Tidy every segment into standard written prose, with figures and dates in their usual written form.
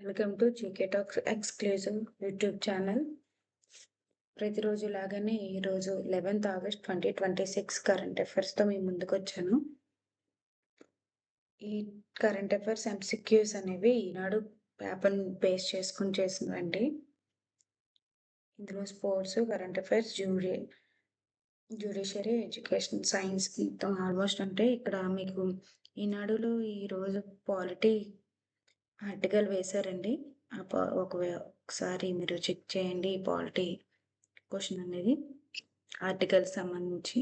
Welcome to GK talks exclusive YouTube channel. ప్రతిరోజు లాగానే ఈరోజు 11th ఆగస్ట్ 2026 కరెంట్ అఫైర్స్తో మీ ముందుకు వచ్చాను. ఈ కరెంట్ అఫైర్స్ MCQs అనేవి ఈనాడు పేపర్ బేస్ చేసుకుని చేసినవండి. ఇందులో sports, current affairs, judiciary, education, science మొత్తం ఆల్మోస్ట్ అంటే ఇక్కడ మీకు ఈనాడులో ఈరోజు పాలిటీ ఆర్టికల్ వేశారండి. ఒకసారి మీరు చెక్ చేయండి ఈ పాలిటీ క్వశ్చన్ అనేది ఆర్టికల్ సంబంధించి.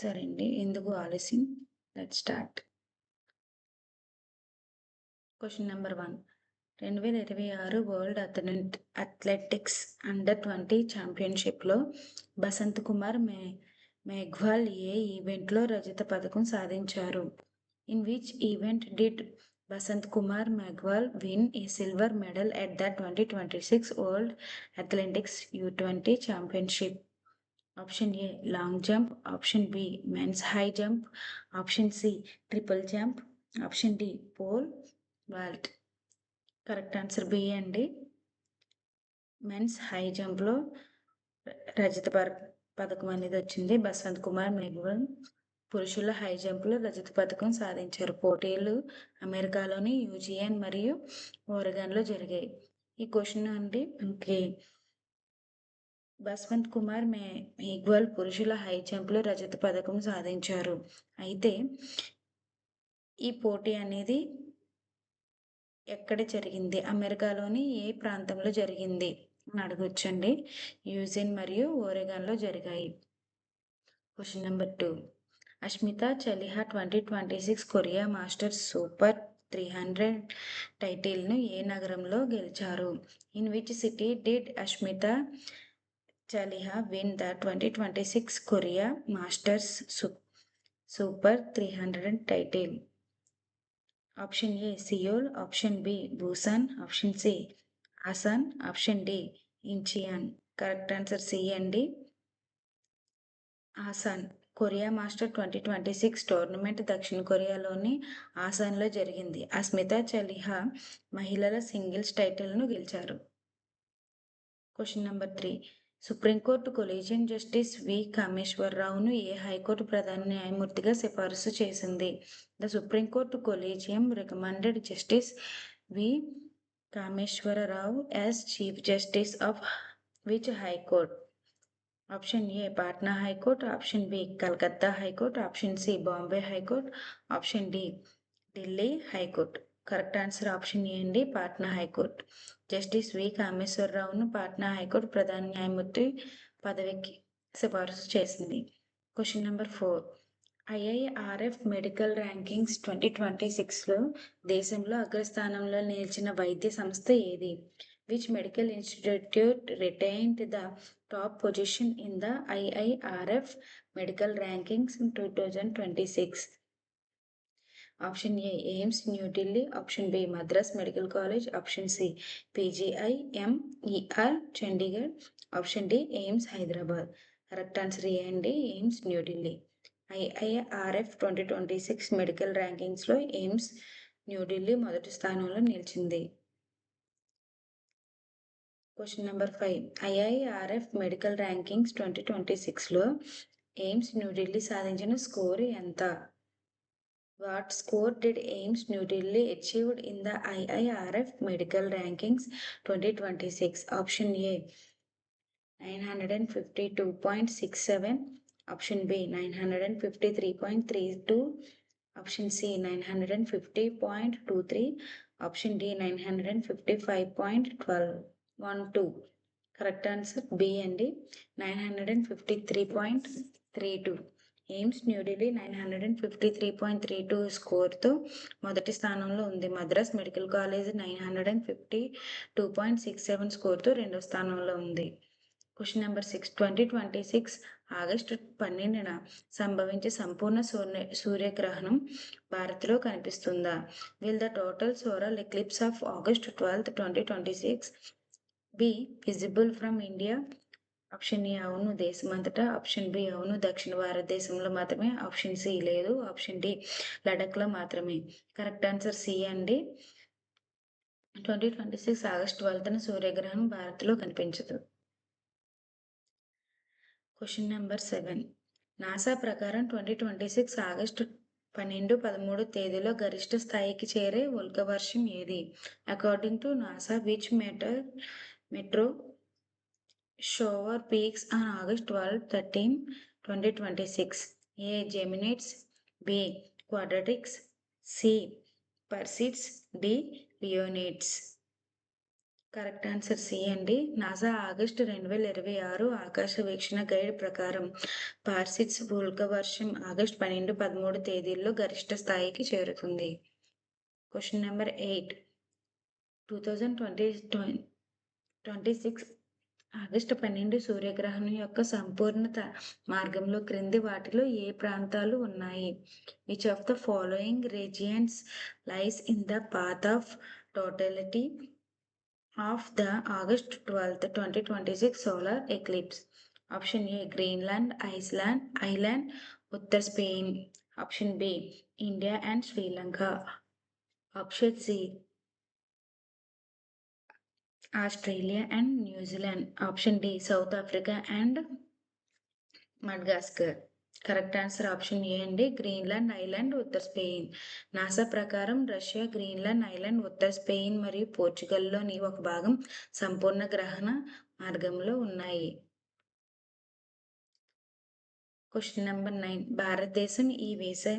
సరే అండి, ఎందుకు ఆలస్యం, let's start. Question number 1. 2026 world athletics under twenty ఛాంపియన్షిప్లో బసంత్ కుమార్ మేఘ్వాల్ ఏ ఈవెంట్లో రజత పథకం సాధించారు? In which event did Basant Kumar Meghwal win a silver medal at the 2026 World Athletics U20 Championship? Option A, long jump. Option B, men's high jump. Option C, triple jump. Option D, pole vault. Correct answer B అండి. Men's high జంప్లో రజత పథకం అనేది వచ్చింది. బసంత్ కుమార్ మేఘ్వాల్ పురుషుల high జంప్లో రజత పథకం సాధించారు. పోటీలు అమెరికాలోని యూజియన్ మరియు ఓరెగాన్లో జరిగాయి. ఈ క్వశ్చన్ అండి మనకి బసవంత్ కుమార్ మేఘ్వాల్ పురుషుల హై జంప్లో రజత పథకం సాధించారు. అయితే ఈ పోటీ అనేది ఎక్కడ జరిగింది, అమెరికాలోని ఏ ప్రాంతంలో జరిగింది అని అడగొచ్చండి. యూజియన్ మరియు ఓరెగాన్లో జరిగాయి. Question number 2. Ashmita Chaliha 2026 Korea Masters super 300 టైటిల్ను ఏ నగరంలో గెలిచారు? In which city did Ashmita Chaliha win the 2026 Korea Masters super 300 title? Option A Seoul, option B Busan, option C Asan, option D Incheon. Correct answer C అండి, ఆసాన్. కొరియా మాస్టర్ 2026 టోర్నమెంట్ దక్షిణ కొరియాలోని ఆసాన్లో జరిగింది. అస్మితా చలిహా మహిళల singles టైటిల్ను గెలిచారు. Question number 3. Supreme court collegium justice V కామేశ్వరరావును ఏ high court ప్రధాన న్యాయమూర్తిగా సిఫారసు చేసింది? The supreme court collegium recommended justice V Kameswararao as chief justice of which high court? Option A Patna high court, option B Calcutta high court, option C Bombay high court, option D Delhi high court. Correct answer option A అండి, Patna high court. Justice V కామేశ్వరరావును Patna high court ప్రధాన న్యాయమూర్తి పదవికి సిఫారసు చేసింది. Question number 4. IIRF medical rankings 2026లో దేశంలో అగ్రస్థానంలో నిలిచిన వైద్య సంస్థ ఏది? Which medical institute retained the top position in the IIRF medical rankings in 2026? Option A, AIIMS New Delhi. Option B, Madras Medical College. Option C, PGIMER Chandigarh. Option D, AIIMS Hyderabad. Correct answer A and D, AIIMS New Delhi. IIRF 2026 medical ర్యాంకింగ్స్లో ఎయిమ్స్ న్యూఢిల్లీ మొదటి స్థానంలో నిలిచింది. Question number 5. IIRF medical rankings 2026లో ఎయిమ్స్ న్యూఢిల్లీ సాధించిన score ఎంత? What score did AIIMS New Delhi achieved in the IIRF medical rankings 2026? Option A 952.67, option B 953.32, option C 950.23, option D 955.12. Correct answer B అండి, 953.32. AIIMS New Delhi 953.32 స్కోర్తో మొదటి స్థానంలో ఉంది. మద్రాస్ మెడికల్ కాలేజ్ 952.67 స్కోర్తో రెండో స్థానంలో ఉంది. Question number 6. 2026 ఆగస్టు 12న సంభవించే సంపూర్ణ సూర్యగ్రహణం భారత్లో కనిపిస్తుందా? Will the total solar eclipse of August 12, 2026 be visible from India? Option A అవును దేశమంతటా, ఆప్షన్ బి అవును దక్షిణ భారతదేశంలో మాత్రమే, ఆప్షన్ సి లేదు, ఆప్షన్ డి లడఖ్లో మాత్రమే. కరెక్ట్ ఆన్సర్ సి అండి. 2026 ఆగస్టు 12న సూర్యగ్రహణం భారత్లో కనిపించదు. Question number 7. నాసా ప్రకారం 2026 ఆగస్టు 12, 13 తేదీలో గరిష్ట స్థాయికి చేరే ఉల్కవర్షం ఏది? According to NASA, which metro shower peaks on August 12, 13, 2026? A. Geminids, B. Quadratics, C. Perseids, D. Leonids. Correct answer C అండి. నాసా ఆగస్టు 2026 ఆకాశ వీక్షణ గైడ్ ప్రకారం పార్సిడ్స్ ఉల్కవర్షం ఆగస్టు 12, 13 తేదీల్లో గరిష్ట స్థాయికి చేరుతుంది. Question number 8. 2026 ఆగస్టు 12 సూర్యగ్రహణం యొక్క సంపూర్ణత మార్గంలో క్రింది వాటిలో ఏ ప్రాంతాలు ఉన్నాయి? Which of the following regions lies in the path of totality of the August 12th, 2026 solar eclipse? Option A Greenland, Iceland, Uttar Spain. Option B India and Sri Lanka. Option C Australia and New Zealand. Option D South Africa and Madagascar. Correct answer option A అండి. Greenland, island, ఉత్తర Spain. NASA ప్రకారం Russia, Greenland, island, ఉత్తర Spain మరియు పోర్చుగల్లోని ఒక భాగం సంపూర్ణ గ్రహణ మార్గంలో ఉన్నాయి. Question number 9. భారతదేశం ఈ వీసా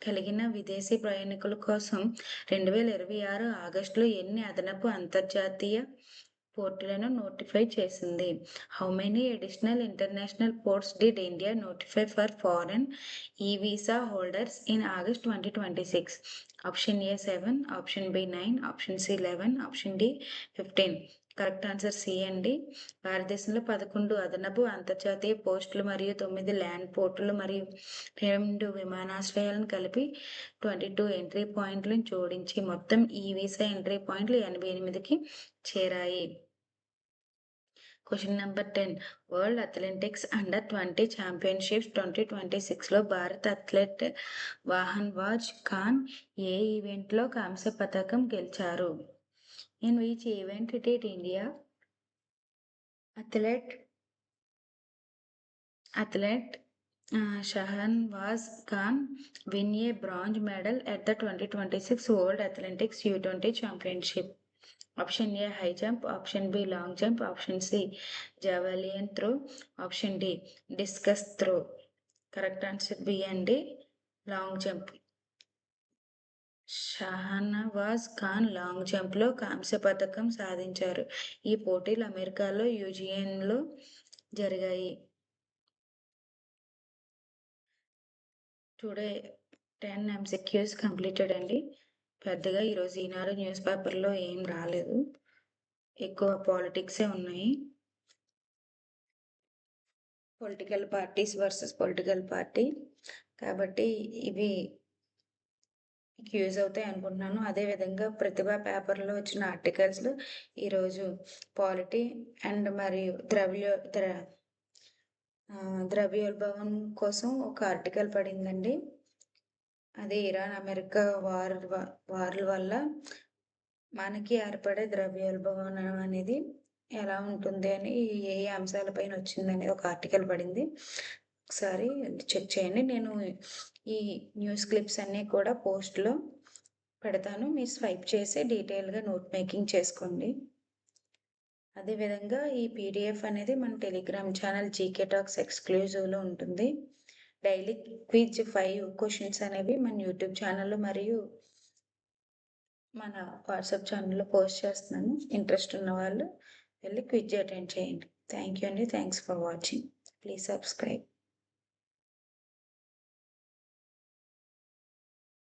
కలిగిన విదేశీ ప్రయాణికుల కోసం 2026 ఆగస్టులో ఎన్ని అదనపు అంతర్జాతీయ పోర్టులను నోటిఫై చేసింది? How many additional international ports did India notify for foreign e visa holders in August 2026? Option A 7, option B 9, option C 11, option D 15. Correct answer C అండి. భారతదేశంలో 11 అదనపు అంతర్జాతీయ పోస్టులు మరియు 9 ల్యాండ్ పోర్టులు మరియు 2 విమానాశ్రయాలను కలిపి 22 ఎంట్రీ పాయింట్లను జోడించి మొత్తం ఈ వీసా ఎంట్రీ పాయింట్లు 88కి చేరాయి. Question number 10. World athletics under 20 championships 2026లో భారత అథ్లెట్ వాహన్వాజ్ ఖాన్ ఏ ఈవెంట్లో కాంస్య పథకం గెలిచారు? In which event did India athlete Shahanwaz Khan win a bronze medal at the 2026 World Athletics U20 Championship? Option A high jump, option B long jump, option C javelin throw, option D discus throw. Correct answer B అండి, long jump. షాహనవాజ్ Khan long జంప్లో కాంస్య పథకం సాధించారు. ఈ పోటీలు అమెరికాలో యూజియన్లో జరిగాయి. Today 10 MCQs completed అండి. పెద్దగా ఈరోజు ఈనాడు న్యూస్ పేపర్లో ఏం రాలేదు, ఎక్కువ పాలిటిక్సే ఉన్నాయి. Political parties versus political party కాబట్టి ఇవి యూజ్ అవుతాయి అనుకుంటున్నాను. అదేవిధంగా ప్రతిభ పేపర్లో వచ్చిన ఆర్టికల్స్లో ఈరోజు పాలిటీ అండ్ మరియు ద్రవ్యోల్బణం కోసం ఒక ఆర్టికల్ పడిందండి. అది ఇరాన్ అమెరికా వార్ల వల్ల మనకి ఏర్పడే ద్రవ్యోల్బణం అనేది ఎలా ఉంటుంది అని ఏ అంశాలపైన వచ్చిందని ఒక ఆర్టికల్ పడింది. ఒకసారి చెక్ చేయండి. నేను ఈ న్యూస్ క్లిప్స్ అన్నీ కూడా పోస్ట్లో పెడతాను, మీరు స్వైప్ చేసి డీటెయిల్గా నోట్ మేకింగ్ చేసుకోండి. అదేవిధంగా ఈ పీడిఎఫ్ అనేది మన టెలిగ్రామ్ ఛానల్ జీకే టాక్స్ ఎక్స్క్లూజివ్లో ఉంటుంది. డైలీ క్విజ్ 5 క్వశ్చన్స్ అనేవి మన యూట్యూబ్ ఛానల్లో మరియు మన వాట్సాప్ ఛానల్లో పోస్ట్ చేస్తున్నాను. ఇంట్రెస్ట్ ఉన్న వాళ్ళు వెళ్ళి క్విజ్ అటెండ్ చేయండి. థ్యాంక్ యూ అండి. Thanks for watching. Please subscribe.